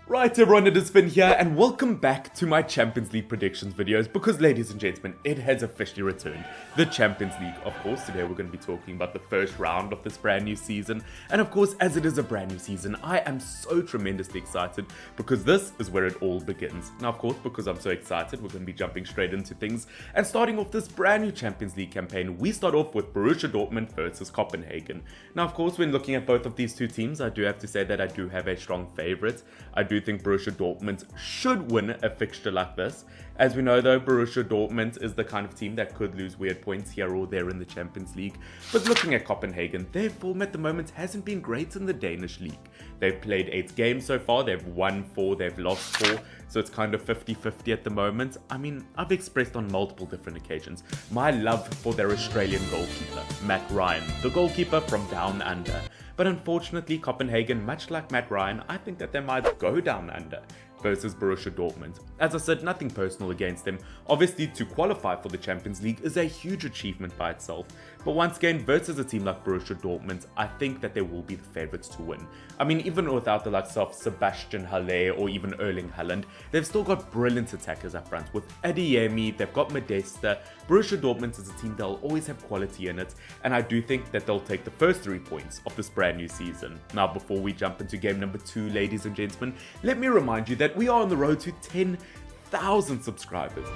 Right everyone, it is Finn here and welcome back to my Champions League predictions videos because ladies and gentlemen, it has officially returned. The Champions League, of course. Today we're going to be talking about the first round of this brand new season. And of course, as it is a brand new season, I am so tremendously excited because this is where it all begins. Now of course, because I'm so excited, we're going to be jumping straight into things. And starting off this brand new Champions League campaign, we start off with Borussia Dortmund versus Copenhagen. Now of course, when looking at both of these two teams, I do have to say that I do have a strong favourite. I do think Borussia Dortmund should win a fixture like this. As we know though, Borussia Dortmund is the kind of team that could lose weird points here or there in the Champions League. But looking at Copenhagen, their form at the moment hasn't been great in the Danish league. They've played 8 games so far, they've won 4, they've lost 4, so it's kind of 50-50 at the moment. I mean, I've expressed on multiple different occasions my love for their Australian goalkeeper, Matt Ryan, the goalkeeper from down under. But unfortunately, Copenhagen, much like Matt Ryan, I think that they might go down under versus Borussia Dortmund. As I said, nothing personal against them. Obviously, to qualify for the Champions League is a huge achievement by itself. But once again, versus a team like Borussia Dortmund, I think that they will be the favourites to win. I mean, even without the likes of Sebastian Haller or even Erling Haaland, they've still got brilliant attackers up front. With Adeyemi, they've got Modesta. Borussia Dortmund is a team that'll always have quality in it, and I do think that they'll take the first 3 points of this brand new season. Now, before we jump into game number 2, ladies and gentlemen, let me remind you that we are on the road to 10,000 subscribers.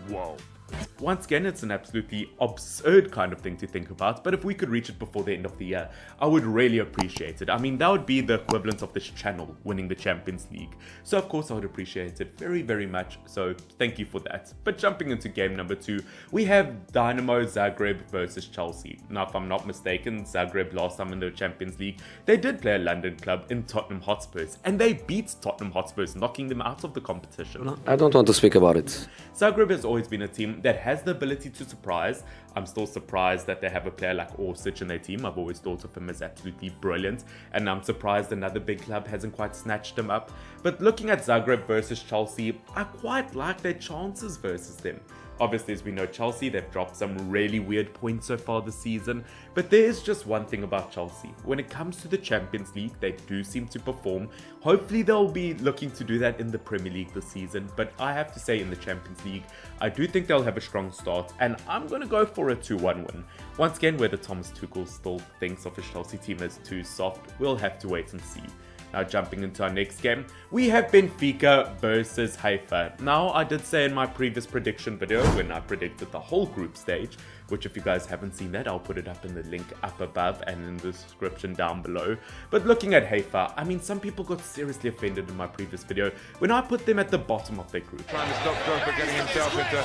Whoa. Once again, it's an absolutely absurd kind of thing to think about, but if we could reach it before the end of the year, I would really appreciate it. I mean, that would be the equivalent of this channel winning the Champions League. So of course, I would appreciate it very, very much. So thank you for that. But jumping into game number 2, we have Dynamo Zagreb versus Chelsea. Now, if I'm not mistaken, Zagreb last time in the Champions League, they did play a London club in Tottenham Hotspurs, and they beat Tottenham Hotspurs, knocking them out of the competition. I don't want to speak about it. Zagreb has always been a team that has the ability to surprise. I'm still surprised that they have a player like Orsic in their team. I've always thought of him as absolutely brilliant, and I'm surprised another big club hasn't quite snatched him up. But looking at Zagreb versus Chelsea, I quite like their chances versus them. Obviously, as we know, Chelsea, they've dropped some really weird points so far this season. But there is just one thing about Chelsea. When it comes to the Champions League, they do seem to perform. Hopefully, they'll be looking to do that in the Premier League this season. But I have to say, in the Champions League, I do think they'll have a strong start. And I'm going to go for a 2-1 win. Once again, whether Thomas Tuchel still thinks of his Chelsea team as too soft, we'll have to wait and see. Now jumping into our next game, we have Benfica versus Haifa. Now, I did say in my previous prediction video when I predicted the whole group stage, which if you guys haven't seen that, I'll put it up in the link up above and in the description down below. But looking at Haifa, I mean, some people got seriously offended in my previous video when I put them at the bottom of their group. Trying to stop Drogba getting himself into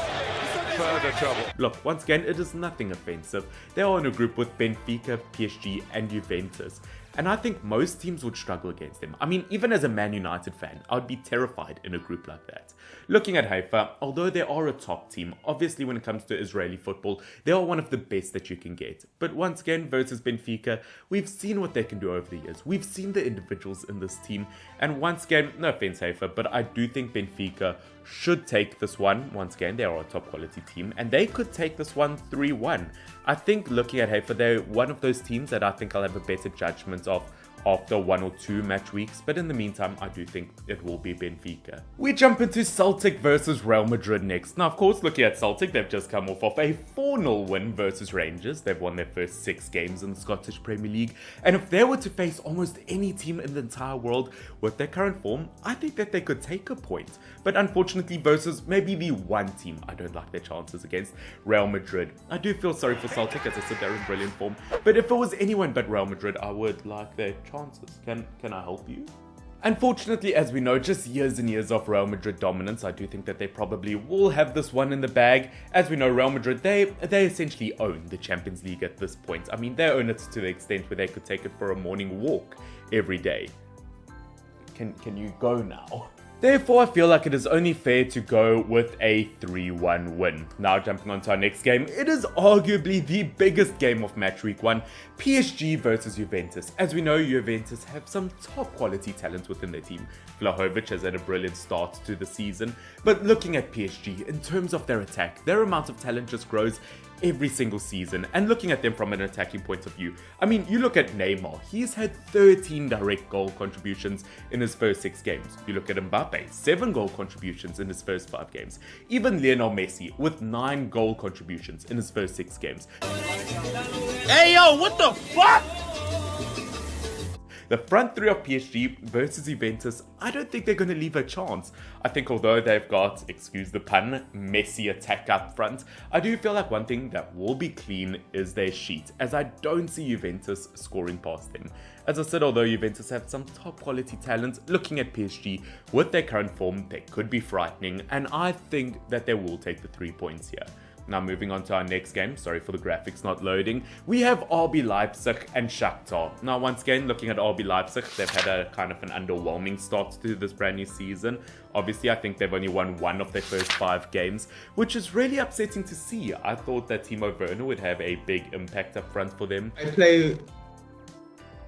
further trouble. Look, once again, it is nothing offensive. They are in a group with Benfica, PSG and Juventus. And I think most teams would struggle against them. I mean, even as a Man United fan, I would be terrified in a group like that. Looking at Haifa, although they are a top team, obviously when it comes to Israeli football, they are one of the best that you can get. But once again, versus Benfica, we've seen what they can do over the years. We've seen the individuals in this team. And once again, no offense Haifa, but I do think Benfica should take this one. Once again, they are a top quality team and they could take this one 3-1. I think looking at Haifa, they're one of those teams that I think I'll have a better judgment of after 1 or 2 match weeks, but in the meantime, I do think it will be Benfica. We jump into Celtic versus Real Madrid next. Now, of course, looking at Celtic, they've just come off of a 4-0 win versus Rangers. They've won their first 6 games in the Scottish Premier League, and if they were to face almost any team in the entire world with their current form, I think that they could take a point. But unfortunately, versus maybe the one team I don't like their chances against, Real Madrid. I do feel sorry for Celtic, as I said, they're in brilliant form, but if it was anyone but Real Madrid, I would like their chances. Can I help you? Unfortunately, as we know, just years and years of Real Madrid dominance, I do think that they probably will have this one in the bag. As we know, Real Madrid, they essentially own the Champions League at this point. I mean, they own it to the extent where they could take it for a morning walk every day. Can you go now? Therefore, I feel like it is only fair to go with a 3-1 win. Now jumping on to our next game, it is arguably the biggest game of match week 1, PSG versus Juventus. As we know, Juventus have some top quality talent within their team. Vlahovic has had a brilliant start to the season, but looking at PSG, in terms of their attack, their amount of talent just grows every single season. And looking at them from an attacking point of view, I mean, you look at Neymar, he's had 13 direct goal contributions in his first 6 games. You look at Mbappe, 7 goal contributions in his first 5 games. Even Lionel Messi with 9 goal contributions in his first 6 games. Hey yo, what the fuck? The front three of PSG versus Juventus, I don't think they're going to leave a chance. I think although they've got, excuse the pun, Messi attack up front, I do feel like one thing that will be clean is their sheet, as I don't see Juventus scoring past them. As I said, although Juventus have some top quality talent, looking at PSG with their current form, they could be frightening, and I think that they will take the 3 points here. Now moving on to our next game, sorry for the graphics not loading, we have RB Leipzig and Shakhtar. Now once again, looking at RB Leipzig, they've had a kind of an underwhelming start to this brand new season. Obviously, I think they've only won 1 of their first 5 games, which is really upsetting to see. I thought that Timo Werner would have a big impact up front for them. I play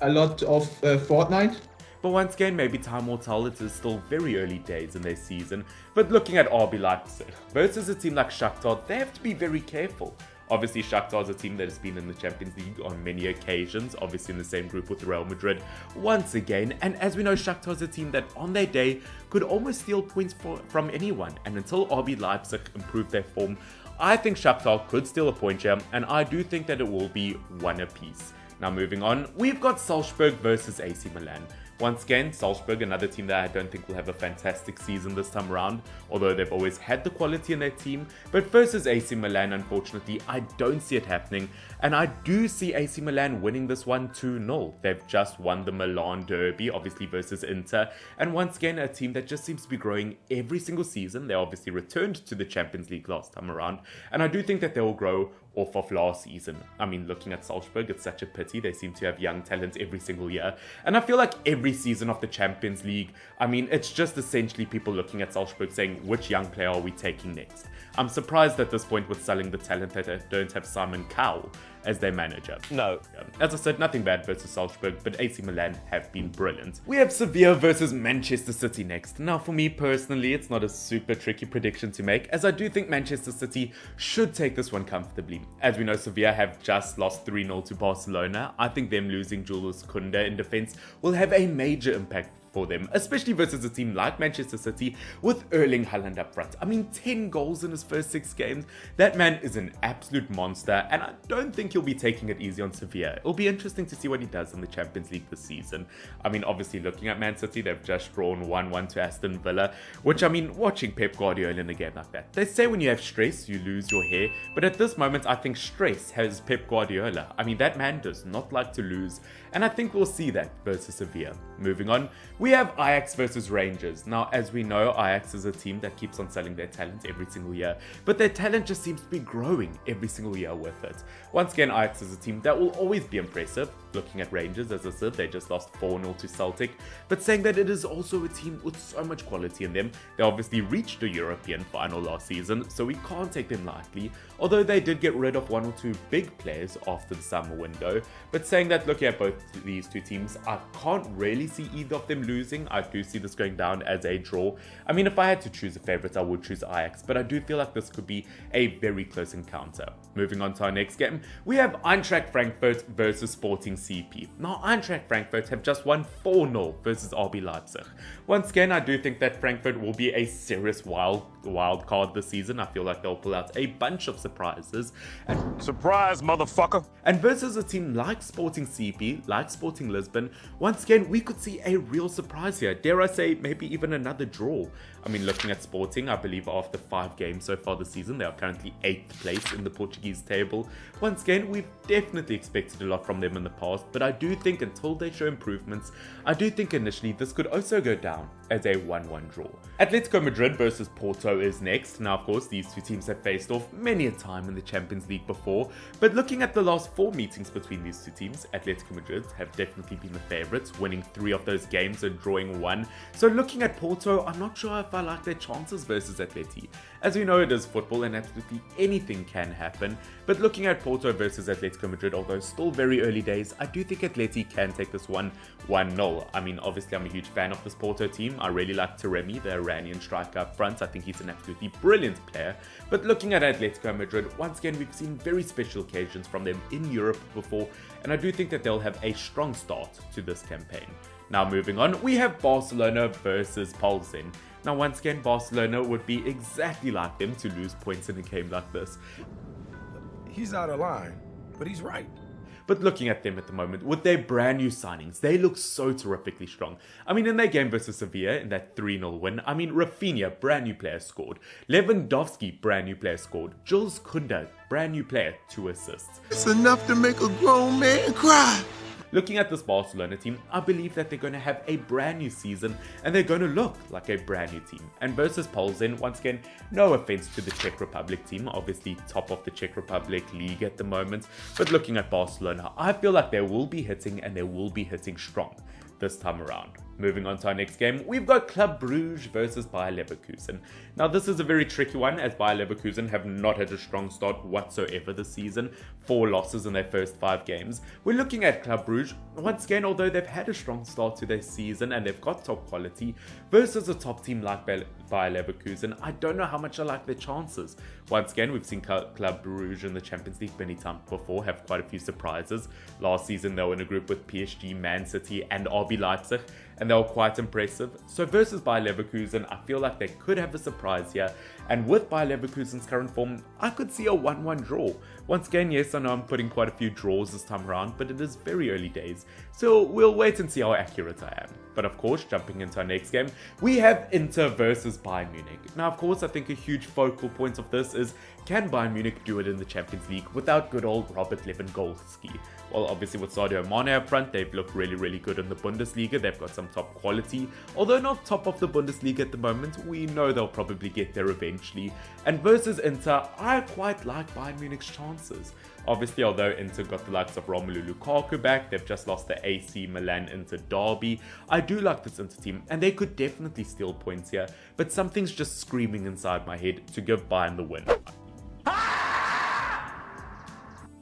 a lot of Fortnite. But once again, maybe time will tell. It is still very early days in their season. But looking at RB Leipzig versus a team like Shakhtar, they have to be very careful. Obviously, Shakhtar is a team that has been in the Champions League on many occasions, obviously in the same group with Real Madrid once again. And as we know, Shakhtar is a team that on their day could almost steal points from anyone. And until RB Leipzig improve their form, I think Shakhtar could steal a point here, and I do think that it will be 1 apiece. Now moving on, we've got Salzburg versus AC Milan. Once again, Salzburg, another team that I don't think will have a fantastic season this time around, although they've always had the quality in their team. But versus AC Milan, unfortunately, I don't see it happening, and I do see AC Milan winning this one 2-0. They've just won the Milan derby, obviously versus Inter, and once again, a team that just seems to be growing every single season. They obviously returned to the Champions League last time around, and I do think that they will grow off of last season. I mean, looking at Salzburg, it's such a pity. They seem to have young talent every single year. And I feel like every season of the Champions League, I mean, it's just essentially people looking at Salzburg saying, which young player are we taking next? I'm surprised at this point with selling the talent that they don't have Simon Cowell as their manager. No. As I said, nothing bad versus Salzburg, but AC Milan have been brilliant. We have Sevilla versus Manchester City next. Now for me personally, it's not a super tricky prediction to make, as I do think Manchester City should take this one comfortably. As we know, Sevilla have just lost 3-0 to Barcelona. I think them losing Julius Koundé in defense will have a major impact for them, especially versus a team like Manchester City with Erling Haaland up front. I mean, 10 goals in his first 6 games. That man is an absolute monster, and I don't think he'll be taking it easy on Sevilla. It'll be interesting to see what he does in the Champions League this season. I mean, obviously looking at Man City, they've just drawn 1-1 to Aston Villa, which, I mean, watching Pep Guardiola in a game like that. They say when you have stress, you lose your hair, but at this moment, I think stress has Pep Guardiola. I mean, that man does not like to lose, and I think we'll see that versus Sevilla. Moving on, we have Ajax versus Rangers. Now, as we know, Ajax is a team that keeps on selling their talent every single year, but their talent just seems to be growing every single year with it. Once again, Ajax is a team that will always be impressive. Looking at Rangers, as I said, they just lost 4-0 to Celtic, but saying that it is also a team with so much quality in them. They obviously reached the European final last season, so we can't take them lightly, although they did get rid of 1 or 2 big players after the summer window. But saying that, looking at both these 2 teams, I can't really see either of them losing. I do see this going down as a draw. I mean, if I had to choose a favorite, I would choose Ajax, but I do feel like this could be a very close encounter. Moving on to our next game, we have Eintracht Frankfurt versus Sporting CP. Now, Eintracht Frankfurt have just won 4-0 versus RB Leipzig. Once again, I do think that Frankfurt will be a serious wild card this season. I feel like they'll pull out a bunch of surprises. Surprise, motherfucker! And versus a team like Sporting CP, like Sporting Lisbon, once again, we could see a real surprise here. Dare I say, maybe even another draw. I mean, looking at Sporting, I believe after 5 games so far this season, they are currently 8th place in the Portuguese table. Once again, we've definitely expected a lot from them in the past, but I do think until they show improvements, I do think initially this could also go down as a 1-1 draw. Atletico Madrid versus Porto is next. Now, of course, these 2 teams have faced off many a time in the Champions League before, but looking at the last 4 meetings between these 2 teams, Atletico Madrid have definitely been the favourites, winning 3 of those games and drawing 1. So looking at Porto, I'm not sure if I like their chances versus Atleti. As we know, it is football and absolutely anything can happen, but looking at Porto versus Atletico Madrid, although still very early days, I do think Atleti can take this one 1-0. I mean, obviously I'm a huge fan of this Porto team. I really like Taremi, the Iranian striker up front. I think he's an absolutely brilliant player. But looking at Atletico Madrid, once again, we've seen very special occasions from them in Europe before, and I do think that they'll have a strong start to this campaign. Now moving on, we have Barcelona versus Plzen. Now once again, Barcelona would be exactly like them to lose points in a game like this. He's out of line, but he's right. But looking at them at the moment, with their brand new signings, they look so terrifically strong. I mean, in their game versus Sevilla, in that 3-0 win, I mean, Rafinha, brand new player, scored. Lewandowski, brand new player, scored. Jules Koundé, brand new player, 2 assists. It's enough to make a grown man cry. Looking at this Barcelona team, I believe that they're going to have a brand new season and they're going to look like a brand new team. And versus Plzen, once again, no offense to the Czech Republic team, obviously top of the Czech Republic league at the moment. But looking at Barcelona, I feel like they will be hitting and they will be hitting strong this time around. Moving on to our next game, we've got Club Brugge versus Bayer Leverkusen. Now this is a very tricky one as Bayer Leverkusen have not had a strong start whatsoever this season. 4 losses in their first 5 games. We're looking at Club Brugge, once again, although they've had a strong start to their season and they've got top quality, versus a top team like Bayer Leverkusen, I don't know how much I like their chances. Once again, we've seen Club Brugge in the Champions League many times before, have quite a few surprises. Last season they were in a group with PSG, Man City and RB Leipzig, and they were quite impressive. So versus Bayer Leverkusen, I feel like they could have a surprise here. And with Bayer Leverkusen's current form, I could see a 1-1 draw. Once again, yes, I know I'm putting quite a few draws this time around, but it is very early days. So we'll wait and see how accurate I am. But of course, jumping into our next game, we have Inter versus Bayern Munich. Now, of course, I think a huge focal point of this is, can Bayern Munich do it in the Champions League without good old Robert Lewandowski? Well, obviously with Sadio Mane up front, they've looked really, really good in the Bundesliga. They've got some top quality. Although not top of the Bundesliga at the moment, we know they'll probably get there eventually. And versus Inter, I quite like Bayern Munich's chances. Obviously, although Inter got the likes of Romelu Lukaku back, they've just lost the AC Milan Inter derby. I do like this Inter team, and they could definitely steal points here, but something's just screaming inside my head to give Bayern the win.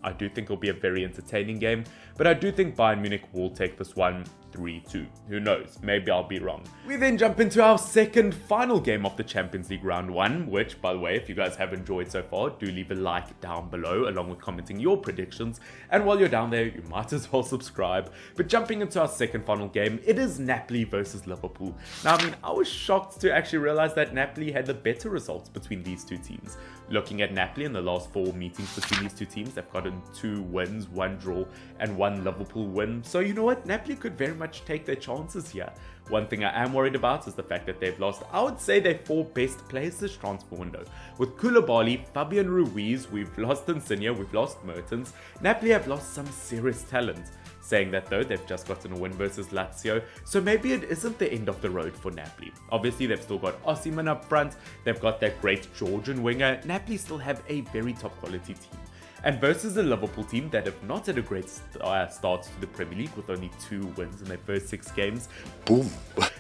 I do think it'll be a very entertaining game, but I do think Bayern Munich will take this one 3-2. Who knows? Maybe I'll be wrong. We then jump into our second final game of the Champions League round 1, which, by the way, if you guys have enjoyed so far, do leave a like down below along with commenting your predictions. And while you're down there, you might as well subscribe. But jumping into our second final game, it is Napoli versus Liverpool. Now, I mean, I was shocked to actually realize that Napoli had the better results between these two teams. Looking at Napoli in the last 4 meetings between these two teams, they've gotten 2 wins, 1 draw, and 1 Liverpool win. So you know what? Napoli could very much take their chances here. One thing I am worried about is the fact that they've lost, I would say, their 4 best players this transfer window. With Koulibaly, Fabian Ruiz, we've lost Insigne, we've lost Mertens. Napoli have lost some serious talent. Saying that though, they've just gotten a win versus Lazio, so maybe it isn't the end of the road for Napoli. Obviously, they've still got Osimhen up front, they've got that great Georgian winger. Napoli still have a very top quality team. And versus a Liverpool team that have not had a great start to the Premier League with only 2 wins in their first 6 games. Boom.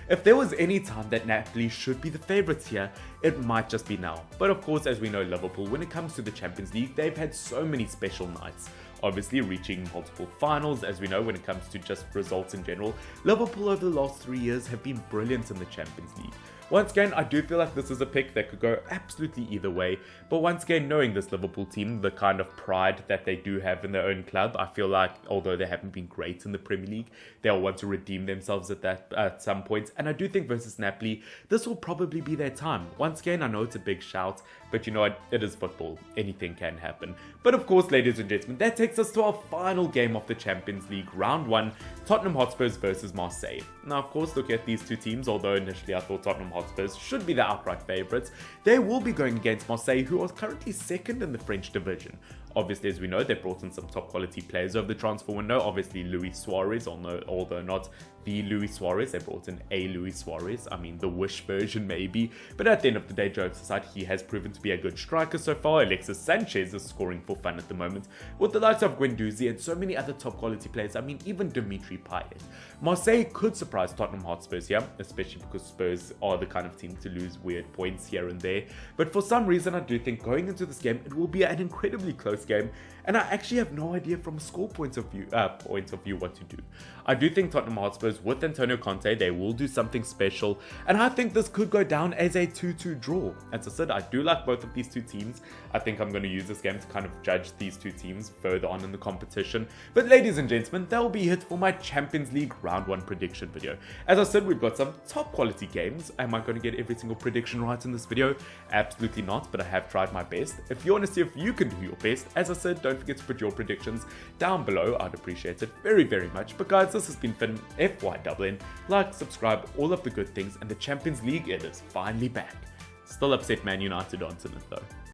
If there was any time that Napoli should be the favourites here, it might just be now. But of course, as we know, Liverpool, when it comes to the Champions League, they've had so many special nights. Obviously reaching multiple finals, as we know, when it comes to just results in general. Liverpool over the last 3 years have been brilliant in the Champions League. Once again, I do feel like this is a pick that could go absolutely either way, but once again, knowing this Liverpool team, the kind of pride that they do have in their own club, I feel like, although they haven't been great in the Premier League, they'll want to redeem themselves at some point, and I do think versus Napoli, this will probably be their time. Once again, I know it's a big shout, but you know what, it is football, anything can happen. But of course, ladies and gentlemen, that takes us to our final game of the Champions League, round 1, Tottenham Hotspurs versus Marseille. Now, of course, look at these two teams, although initially I thought Tottenham Hotspurs should be the outright favourites, they will be going against Marseille, who are currently 2nd in the French division. Obviously, as we know, they brought in some top quality players over the transfer window. Obviously, Luis Suarez, although not the Luis Suarez, they brought in a Luis Suarez. I mean, the wish version maybe. But at the end of the day, jokes aside, he has proven to be a good striker so far. Alexis Sanchez is scoring for fun at the moment, with the likes of Guendouzi and so many other top quality players. I mean, even Dimitri Payet. Marseille could surprise Tottenham Hotspurs here, especially because Spurs are the kind of team to lose weird points here and there. But for some reason, I do think going into this game, it will be an incredibly close first game, and I actually have no idea from a score point of view what to do. I do think Tottenham Hotspurs with Antonio Conte, they will do something special, and I think this could go down as a 2-2 draw. As I said, I do like both of these two teams. I think I'm going to use this game to kind of judge these two teams further on in the competition. But ladies and gentlemen, that will be it for my Champions League round 1 prediction video. As I said, we've got some top quality games. Am I going to get every single prediction right in this video? Absolutely not, but I have tried my best. If you want to see if you can do your best, as I said, don't forget to put your predictions down below. I'd appreciate it very, very much. But guys, this has been Finn, FYNN. Like, subscribe, all of the good things, and the Champions League is finally back. Still upset Man United aren't in it though.